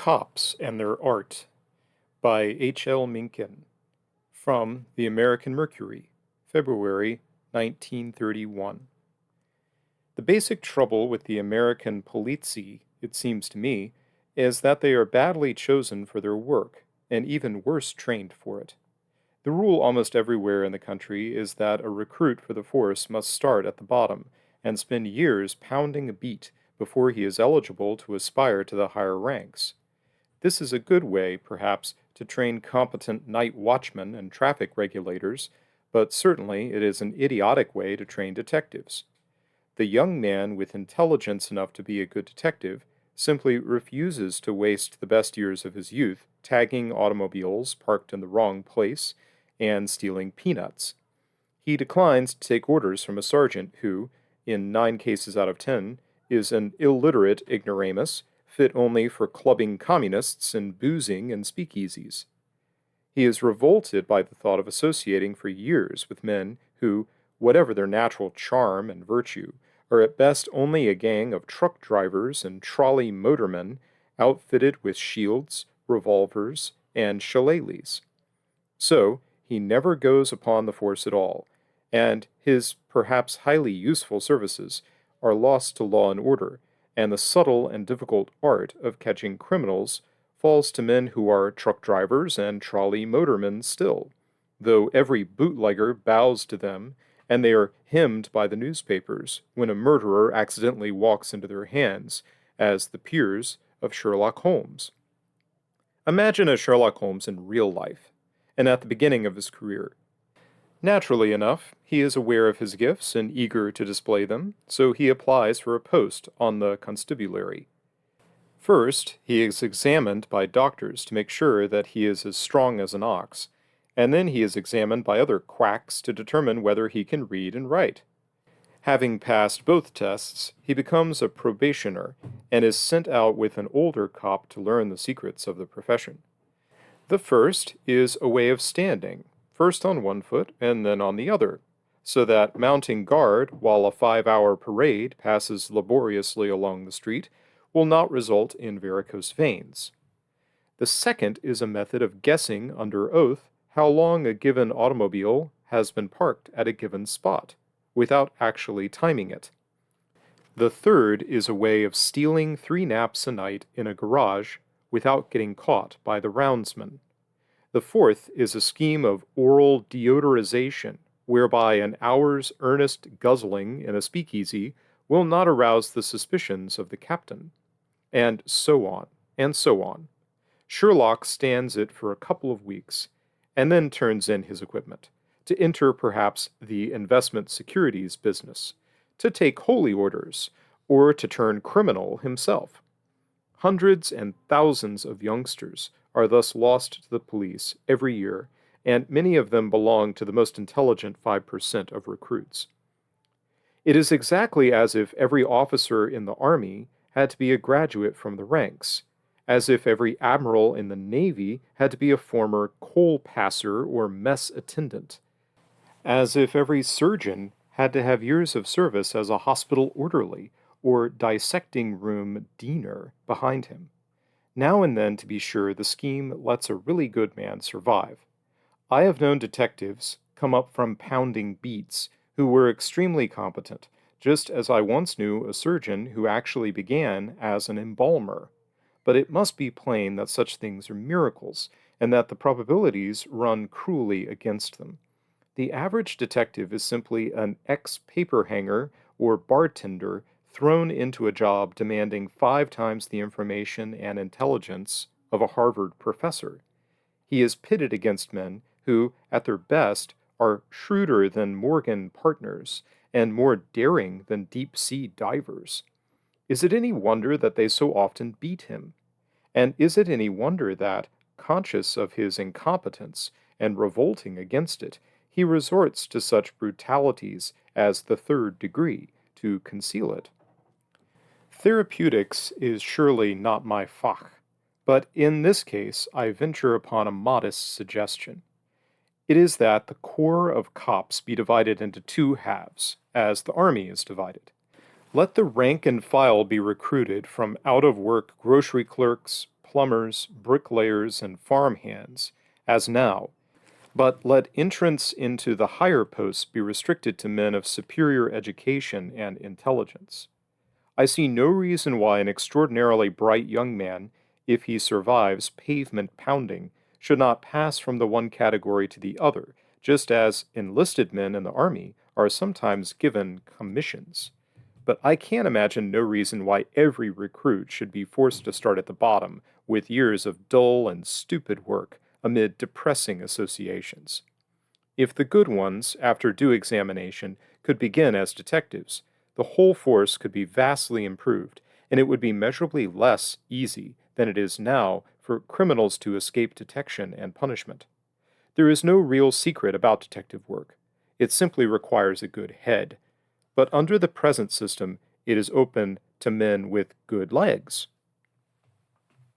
Cops and Their Art by H.L. Mencken from The American Mercury, February 1931. The basic trouble with the American polizzi, it seems to me, is that they are badly chosen for their work, and even worse trained for it. The rule almost everywhere in the country is that a recruit for the force must start at the bottom and spend years pounding a beat before he is eligible to aspire to the higher ranks. This is a good way, perhaps, to train competent night watchmen and traffic regulators, but certainly it is an idiotic way to train detectives. The young man with intelligence enough to be a good detective simply refuses to waste the best years of his youth tagging automobiles parked in the wrong place and stealing peanuts. He declines to take orders from a sergeant who, in 9 cases out of 10, is an illiterate ignoramus fit only for clubbing communists and boozing in speakeasies. He is revolted by the thought of associating for years with men who, whatever their natural charm and virtue, are at best only a gang of truck drivers and trolley motormen outfitted with shields, revolvers, and shillelaghs. So, he never goes upon the force at all, and his perhaps highly useful services are lost to law and order, and the subtle and difficult art of catching criminals falls to men who are truck drivers and trolley motormen still, though every bootlegger bows to them, and they are hymned by the newspapers when a murderer accidentally walks into their hands as the peers of Sherlock Holmes. Imagine a Sherlock Holmes in real life, and at the beginning of his career. Naturally enough, he is aware of his gifts and eager to display them, so he applies for a post on the constabulary. First, he is examined by doctors to make sure that he is as strong as an ox, and then he is examined by other quacks to determine whether he can read and write. Having passed both tests, he becomes a probationer and is sent out with an older cop to learn the secrets of the profession. The first is a way of standing, first on one foot and then on the other, so that mounting guard while a 5-hour parade passes laboriously along the street will not result in varicose veins. The second is a method of guessing under oath how long a given automobile has been parked at a given spot, without actually timing it. The third is a way of stealing 3 naps a night in a garage without getting caught by the roundsman. The fourth is a scheme of oral deodorization, whereby an hour's earnest guzzling in a speakeasy will not arouse the suspicions of the captain. And so on, and so on. Sherlock stands it for a couple of weeks, and then turns in his equipment, to enter perhaps the investment securities business, to take holy orders, or to turn criminal himself. Hundreds and thousands of youngsters are thus lost to the police every year, and many of them belong to the most intelligent 5% of recruits. It is exactly as if every officer in the army had to be a graduate from the ranks, as if every admiral in the Navy had to be a former coal passer or mess attendant, as if every surgeon had to have years of service as a hospital orderly or dissecting room diener behind him. Now and then, to be sure, the scheme lets a really good man survive. I have known detectives come up from pounding beats who were extremely competent, just as I once knew a surgeon who actually began as an embalmer. But it must be plain that such things are miracles, and that the probabilities run cruelly against them. The average detective is simply an ex-paperhanger or bartender thrown into a job demanding 5 times the information and intelligence of a Harvard professor. He is pitted against men who, at their best, are shrewder than Morgan partners and more daring than deep-sea divers. Is it any wonder that they so often beat him? And is it any wonder that, conscious of his incompetence and revolting against it, he resorts to such brutalities as the 3rd degree to conceal it? Therapeutics is surely not my fach, but in this case I venture upon a modest suggestion. It is that the corps of cops be divided into 2 halves, as the army is divided. Let the rank and file be recruited from out-of-work grocery clerks, plumbers, bricklayers, and farmhands, as now, but let entrance into the higher posts be restricted to men of superior education and intelligence. I see no reason why an extraordinarily bright young man, if he survives pavement pounding, should not pass from the one category to the other, just as enlisted men in the army are sometimes given commissions. But I can't imagine no reason why every recruit should be forced to start at the bottom with years of dull and stupid work amid depressing associations. If the good ones, after due examination, could begin as detectives, the whole force could be vastly improved, and it would be measurably less easy than it is now for criminals to escape detection and punishment. There is no real secret about detective work. It simply requires a good head. But under the present system, it is open to men with good legs.